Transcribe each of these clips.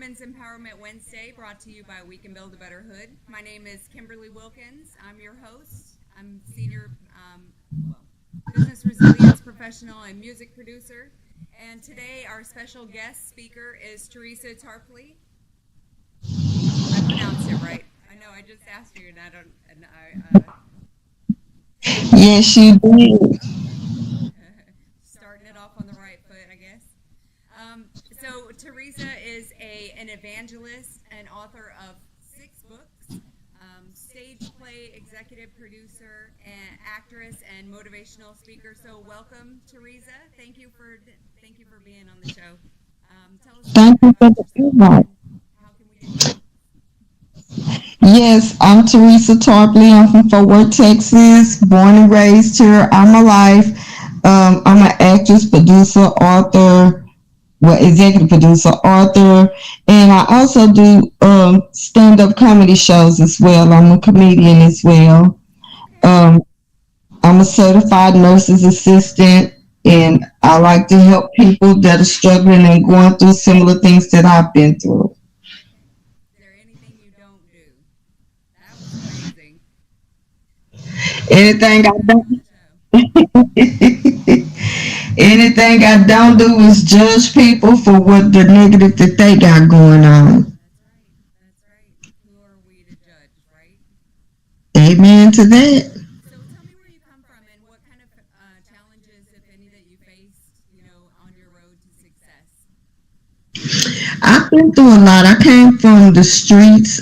Women's Empowerment Wednesday, brought to you by We Can Build a Better Hood. My name is Kimberly Wilkins. I'm your host. I'm senior well, business resilience professional and music producer. And today our special guest speaker is Teresa Tarpley. I pronounced it right. I know. I just asked you, and I don't. And Yes, you did. starting it off on the right foot, I guess. So Teresa is an evangelist and author of 6 books, stage play executive producer, and actress and motivational speaker. So welcome, Teresa. Thank you for being on the show. Tell us a little Thank bit you for about the yourself invite. and how can we get you? Yes, I'm Teresa Tarpley. I'm from Fort Worth, Texas. Born and raised here all my life. I'm an actress, producer, author, well, executive producer, author, and I also do stand-up comedy shows as well. I'm a comedian as well. Okay. Um, I'm a certified nurse's assistant, and I like to help people that are struggling and going through similar things that I've been through. Okay. Is there anything you don't do? That was amazing. Never Anything I heard that on don't the show. Anything I don't do is judge people for what the negative that they got going on. That's right. That's right. Who are we to judge, right? Amen to that. So tell me where you come from and what kind of challenges, if any, that you faced, on your road to success. I've been through a lot. I came from the streets.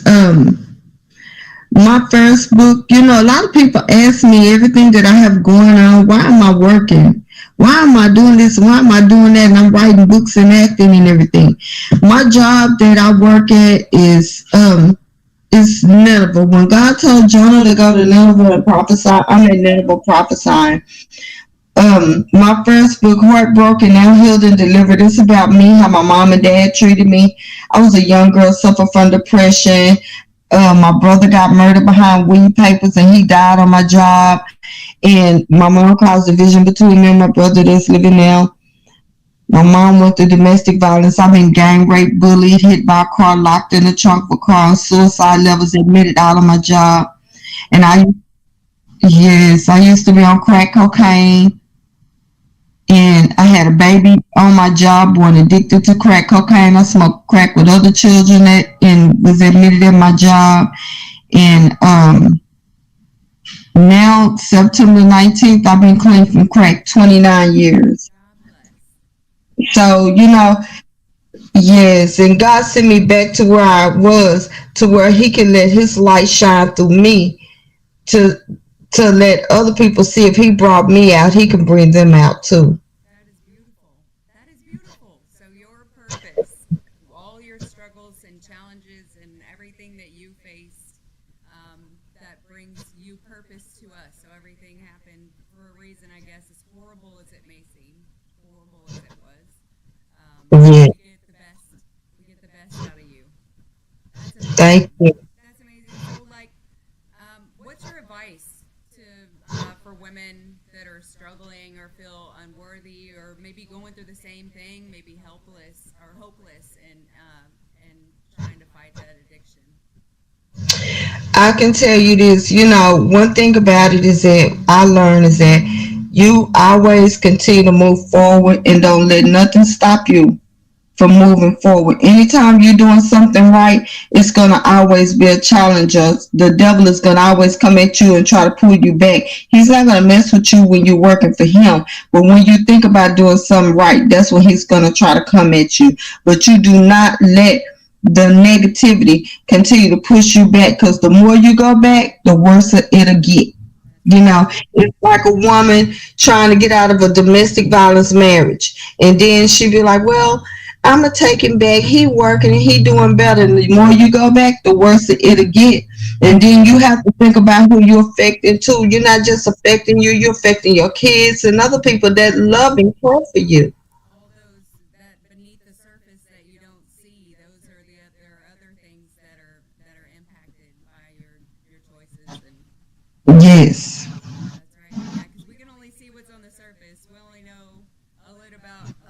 My first book, a lot of people ask me everything that I have going on. Why am I working? Why am I doing this? Why am I doing that? And I'm writing books and acting and everything. My job that I work at is Nineveh. When God told Jonah to go to Nineveh and prophesy, I'm at Nineveh prophesying. My first book, Heartbroken, Now Healed and Delivered, it's about me, how my mom and dad treated me. I was a young girl, suffered from depression. My brother got murdered behind weed papers and he died on my job. And my mom caused division between me and my brother that's living now. My mom went through domestic violence. I've been gang raped, bullied, hit by a car, locked in the trunk of a car, suicide levels admitted out of my job. Oh, And wow. yes, I used to be on crack cocaine. And I had a baby on my job born addicted to crack cocaine. I smoked crack with other children and was admitted at my job. And now, September 19th, I've been clean from crack 29 years. God bless. So, yes, and God sent me back to where I was, to where He can let His light shine through me to to let other people see if He brought me out, He can bring them out too. That is beautiful. That is beautiful. So your purpose, all your struggles and challenges and everything that you faced, that brings you purpose to us. So everything happened for a reason, I guess, as horrible as it may seem, horrible as it was. Yeah, We get the best. We get the best out of you. That's amazing. thank you. That's amazing. So, like, what's your advice to for women that are struggling or feel unworthy or maybe going through the same thing, maybe helpless or hopeless, and trying to fight that addiction? I can tell you this, one thing about it is that I learned is that you always continue to move forward and don't let nothing stop you from moving forward. Anytime you're doing something right, it's gonna always be a challenge. The devil is gonna always come at you and try to pull you back. He's not gonna mess with you when you're working for him, but when you think about doing something right, that's when he's gonna try to come at you. But you do not let the negativity continue to push you back, because the more you go back, the worse it'll get. That's right. It's like a woman trying to get out of a domestic violence marriage. And then she be like, well, I'm going to take him back. He working and he doing better. And the more you go back, the worse it'll get. And then you have to think about who you're affecting too. You're not just affecting you, you're affecting your kids and other people that love and care for you. All those that beneath the surface that you don't see, those are there are other things that are impacted by your choices and Yes. that's right. Yeah, because we can only see what's on the surface. We only know a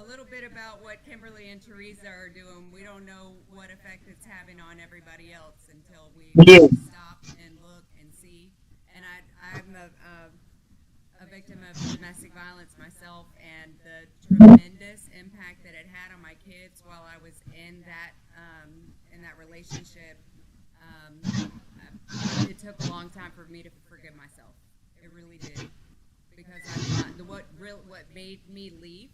little bit about what what Kimberly and Teresa are doing, we don't know what effect it's having on everybody else until we Yeah. really stop and look and see. And I'm a victim of domestic violence myself, and the tremendous impact that it had on my kids while I was in that relationship. It took a long time for me to forgive myself. It really did, because I thought what made me leave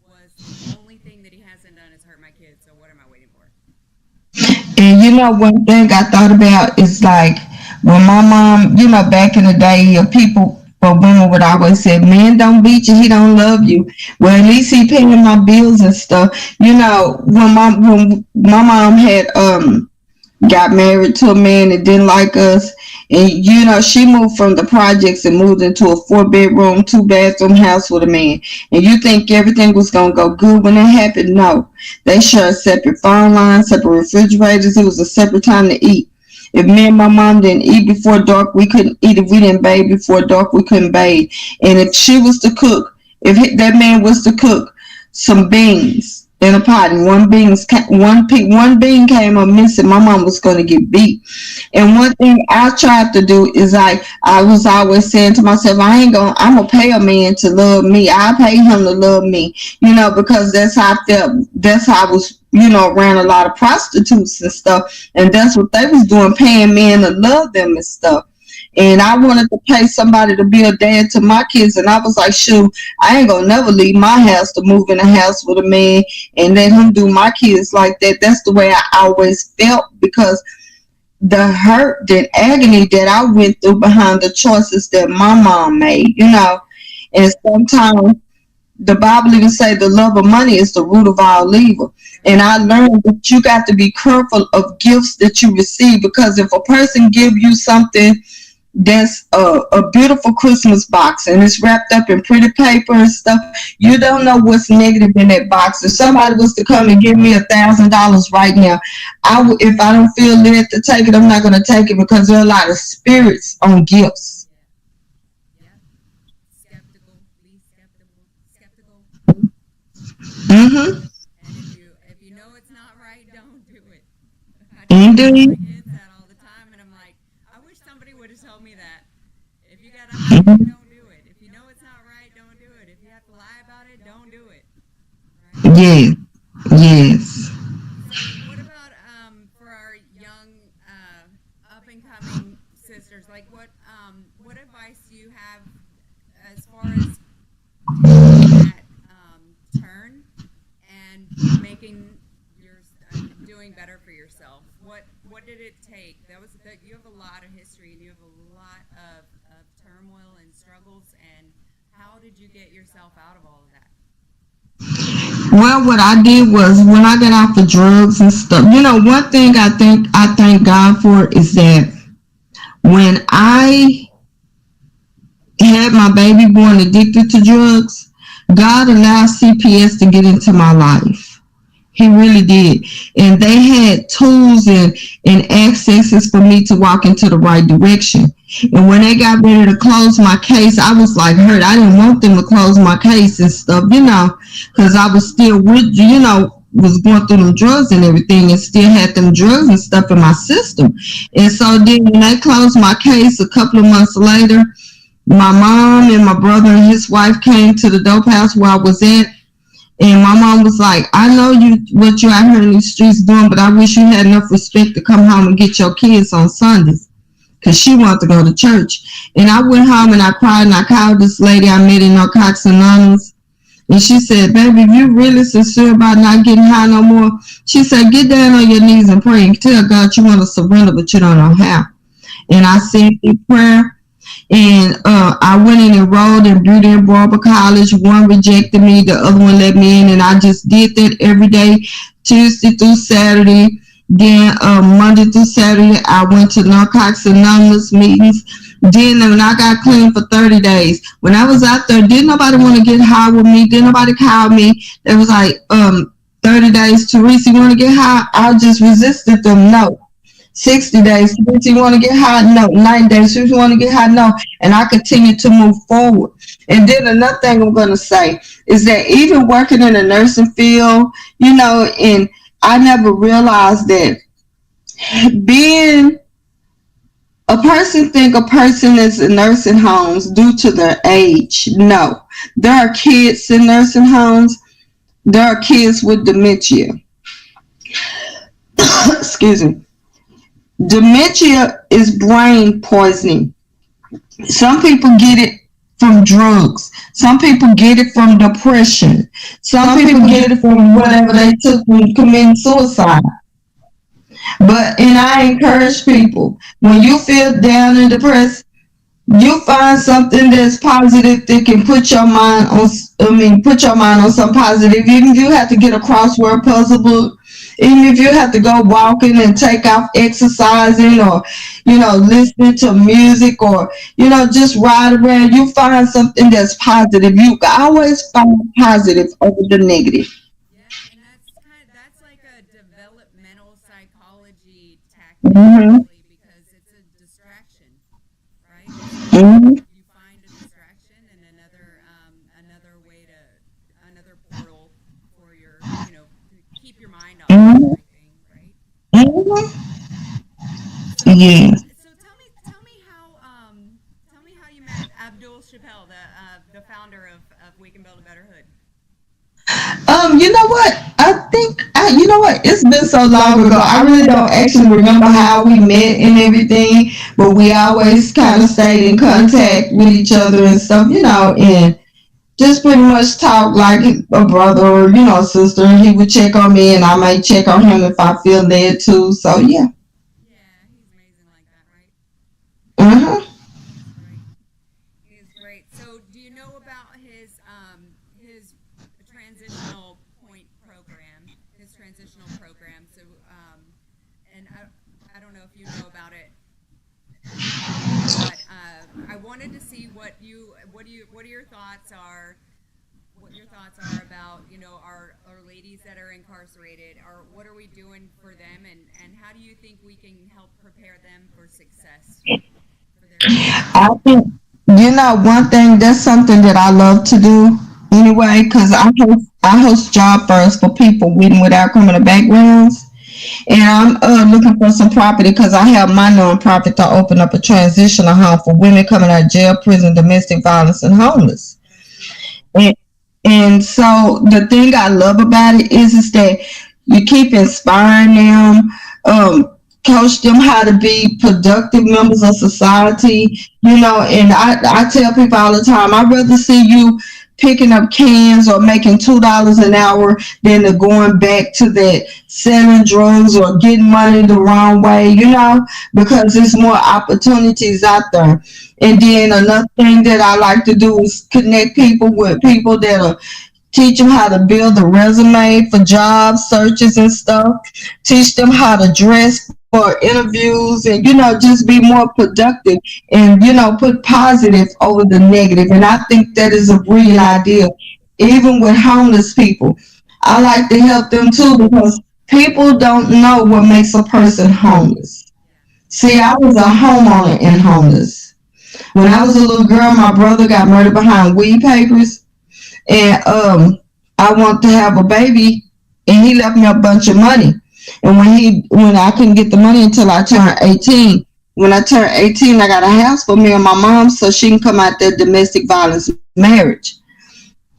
was the only thing that he hasn't done is hurt my kids. So what am I waiting for? And one thing I thought about is like when my mom, back in the day, people or women would always say, "Man don't beat you, he don't love you." Well, at least he paying my bills and stuff. When my mom had got married to a man that didn't like us, and she moved from the projects and moved into a 4-bedroom 2-bathroom house with a man, and you think everything was going to go good when it happened? No. They shared separate phone lines, separate refrigerators. It was a separate time to eat. If me and my mom didn't eat before dark, we couldn't eat. If we didn't bathe before dark, we couldn't bathe. And if she was to cook, if that man was to cook some beans in a pot, and one bean came up missing, my mom was going to get beat. And one thing I tried to do is I was always saying to myself, I'm gonna pay a man to love me. I pay him to love me, because that's how I felt. That's how I was, around a lot of prostitutes and stuff, and that's what they was doing, paying men to love them and stuff. And I wanted to pay somebody to be a dad to my kids, and I was like, shoot, I ain't gonna never leave my house to move in a house with a man and let him do my kids like that. That's the way I always felt, because the hurt and agony that I went through behind the choices that my mom made, and sometimes the Bible even say the love of money is the root of all evil. And I learned that you got to be careful of gifts that you receive, because if a person give you something that's a beautiful Christmas box and it's wrapped up in pretty paper and stuff, you don't know what's negative in that box. If somebody was to come and give me $1,000 right now, if I don't feel led to take it, I'm not going to take it, because there are a lot of spirits on gifts. Yeah. Skeptical. Be skeptical. Mm-hmm. And if you know it's not right, don't do it. I tell Indeed. my kids that all the time, and I'm like, I wish somebody would have told me that. If you gotta hide it, don't do it. If you know it's not right, don't do it. If you have to lie about it, don't do it. Right? Yeah. Yes. So, what about for our young up and coming sisters? Like, what advice do you have as far as taking that turn and making your doing better for yourself? What did it take? You have a lot of history, and you have a lot of turmoil and struggles. And how did you get yourself out of all of that? Well, what I did was, when I got off the drugs and stuff, one thing I thank God for is that when I had my baby born addicted to drugs, God allowed CPS to get into my life. He really did. And they had tools and accesses for me to walk into the right direction. And when they got ready to close my case, I was like hurt. I didn't want them to close my case and stuff, because I was still was going through them drugs and everything, and still had them drugs and stuff in my system. And so then when they closed my case a couple of months later, my mom and my brother and his wife came to the dope house where I was at. And my mom was like, I know what you out here in these streets doing, but I wish you had enough respect to come home and get your kids on Sundays, because she wanted to go to church. And I went home and I cried, and I called this lady I met in Narcotics Anonymous. And she said, baby, if you really sincere about not getting high no more, she said, get down on your knees and pray and tell God you want to surrender, but you don't know how. And I said the prayer. And I went and enrolled in Beauty and Barber College. One rejected me, the other one let me in, and I just did that every day, Tuesday through Saturday. Then Monday through Saturday, I went to Narcotics Anonymous meetings. Then when I got clean for 30 days, when I was out there, didn't nobody want to get high with me. Didn't nobody call me. They was like, 30 days, Teresa, you want to get high? I just resisted them, no. 60 days. If you want to get high, no. 90 days. If you want to get high, no. And I continue to move forward. And then another thing I'm going to say is that even working in the nursing field, and I never realized that being a person think a person is in nursing homes due to their age. No. There are kids in nursing homes. There are kids with dementia. Excuse me. Dementia is brain poisoning. Some people get it from drugs. Some people get it from depression. Some people get it from whatever they took from committing suicide. And I encourage people, when you feel down and depressed, you find something that's positive that can put your mind on. Put your mind on some positive. Even if you have to get a crossword puzzle book, even if you have to go walking and take off exercising, or listening to music, or just ride around, you find something that's positive. You always find positive over the negative. Yeah, and that's like a developmental psychology tactic, Mm-hmm. really, because it's a distraction, right? Mm-hmm. You find a distraction and another way to another portal for your to keep your mind off of Mm-hmm. everything, right? Mm-hmm. So Yeah. so tell me how you met Abdul Chappelle, the founder of We Can Build a Better Hood. You know what? You know what? It's been so long ago. I really don't actually remember how we met and everything, but we always kind of stayed in contact with each other and stuff, and just pretty much talk like a brother or, a sister. He would check on me and I might check on him if I feel led to. So, yeah. Yeah, he's amazing like that, right? Mm-hmm. He's great. He's great. So, do you know about his transitional point program? His transitional program. So, and I don't know if you know about it, but I wanted to see what are your thoughts are. What your thoughts are about our ladies that are incarcerated, or what are we doing for them, and how do you think we can help prepare them for success, for their success? I think, one thing, that's something that I love to do anyway, because I host job fairs for people with and without criminal backgrounds. And I'm looking for some property because I have my nonprofit to open up a transitional home for women coming out of jail, prison, domestic violence, and homeless. That's beautiful. And, and so the thing I love about it is that you keep inspiring them, coach them how to be productive members of society, and I tell people all the time, I'd rather see you picking up cans or making $2 an hour than to going back to that selling drugs or getting money the wrong way, because there's more opportunities out there. And then another thing that I like to do is connect people with people that are teach them how to build a resume for job searches and stuff, teach them how to dress for interviews, and just be more productive, and put positive over the negative. And I think that is a brilliant idea. Even with homeless people, I like to help them too, because people don't know what makes a person homeless. Yeah. See, I was a homeowner in homeless. When I was a little girl, my brother got murdered behind weed papers, and I wanted to have a baby, and he left me a bunch of money. And when I couldn't get the money until I turned 18, when I turned 18, I got a house for me and my mom so she can come out that domestic violence marriage.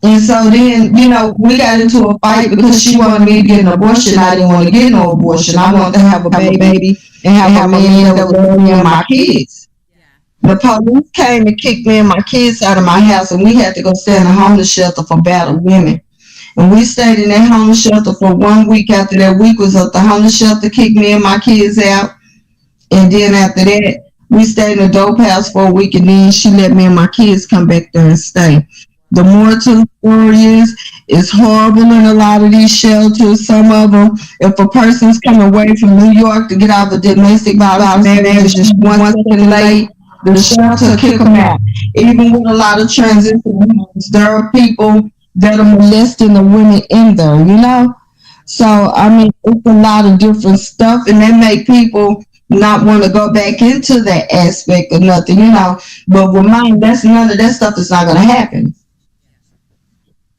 And so then, we got into a fight because she wanted me to get an abortion. I didn't want to get no abortion. I wanted to have a baby and have a man that would love me and my kids. Yeah. The police came and kicked me and my kids out of my house, and we had to go stay in a homeless shelter for battered women. And we stayed in that homeless shelter for 1 week. After that week was up, the homeless shelter kicked me and my kids out. And then after that, we stayed in a dope house for a week, and then she let me and my kids come back there and stay. The Wow. moral to the story is, it's horrible in a lot of these shelters. Some of them, if a person's coming away from New York to get out of a domestic violence marriage just 1 second late, the shelter kick them out. Even with a lot of transition homes, there are people that are molesting the women in there. So, Yeah. I mean, it's a lot of different stuff, and they make people not want to go back into that aspect or nothing, you know. But with mine, that's none of that stuff is not gonna happen.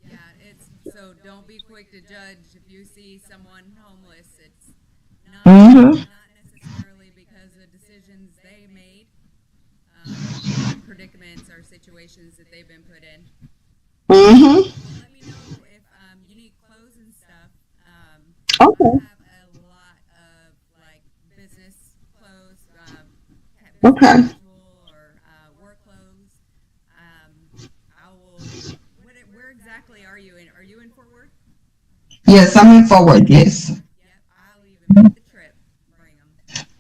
Yeah. Yeah, it's so don't be quick to judge if you see someone homeless. It's not Mm-hmm. not necessarily because of decisions they made, or predicaments or situations that they've been put in. Mm-hmm. Well, let me know if you need clothes and stuff. I Okay. have a lot of like business clothes, business Okay. casual or work clothes. I will. Where exactly are you in? Are you in Fort Worth? Yes, I'm in forward. Yes. Yep. I'll even make the trip. Bring them.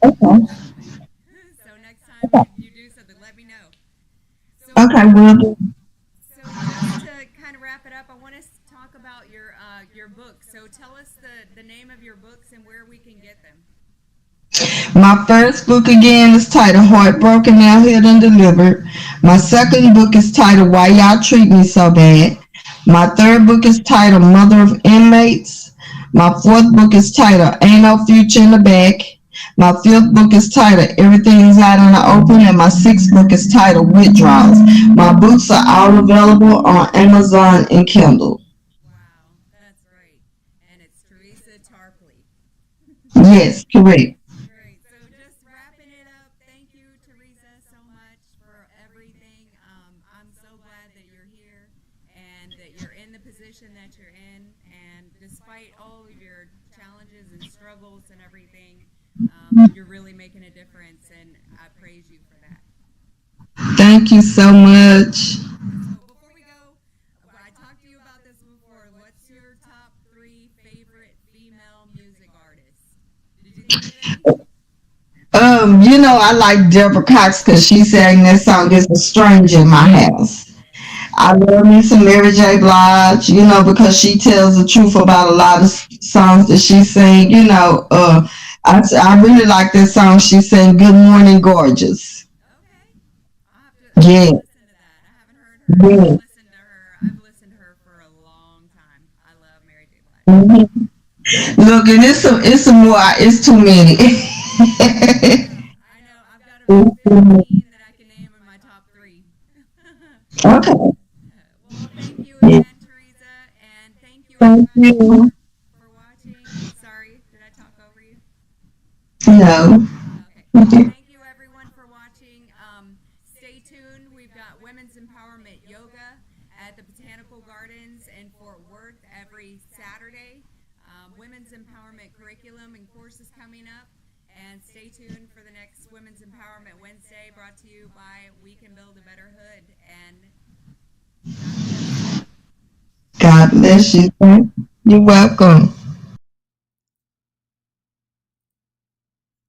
Okay. So next time you do something, let me know. So Okay. Will do. so just to kind of wrap it up, I want to talk about your book. So tell us the name of your books and where we can get them. My first book again is titled Heartbroken, Now Healed and Delivered. My second book is titled Why Y'all Treat Me So Bad. My third book is titled Mother of Inmates. My fourth book is titled Ain't No Future in the Back. My fifth book is titled Everything is Out in the Open, and my sixth book is titled Withdrawals. My books are all available on Amazon and Kindle. Wow, that's great. And it's Teresa Tarpley. Yes, correct. Great. So just wrapping it up, thank you, Teresa, so much for everything. I'm so glad that you're here and that you're in the position that you're in. And despite all of your challenges and struggles and everything, you're really making a difference. And I praise you for that. Thank you so much. So before we go, I talked to you about this before. What's your top three favorite female music artists? Did you think of any? I like Deborah Cox because she sang that song "It's a Stranger in My House." Yes. I love me some Mary J. Blige, because she tells the truth about a lot of songs that she sang. I really like that song she sang, "Good Morning Gorgeous." Okay. I'll have to Yeah, listen to that. I haven't heard her. yeah. I've listened to her for a long time. I love Mary J. Blige. Mhm. Look, and it's some more. It's too many. I know. I know. I've got about 15 that I can name in my top three. Okay. Well, thank you Yeah, again, Teresa, and thank you thank everybody you. for watching. Sorry, did I talk over you? No. Okay. Well, thank you everyone for watching. Stay tuned. We've got Women's Empowerment Yoga at the Botanical Gardens in Fort Worth every Saturday. Women's Empowerment curriculum and courses coming up. And stay tuned for the next Women's Empowerment Wednesday brought to you by We Can Build a Better Hood. And God bless. God bless you. You're welcome.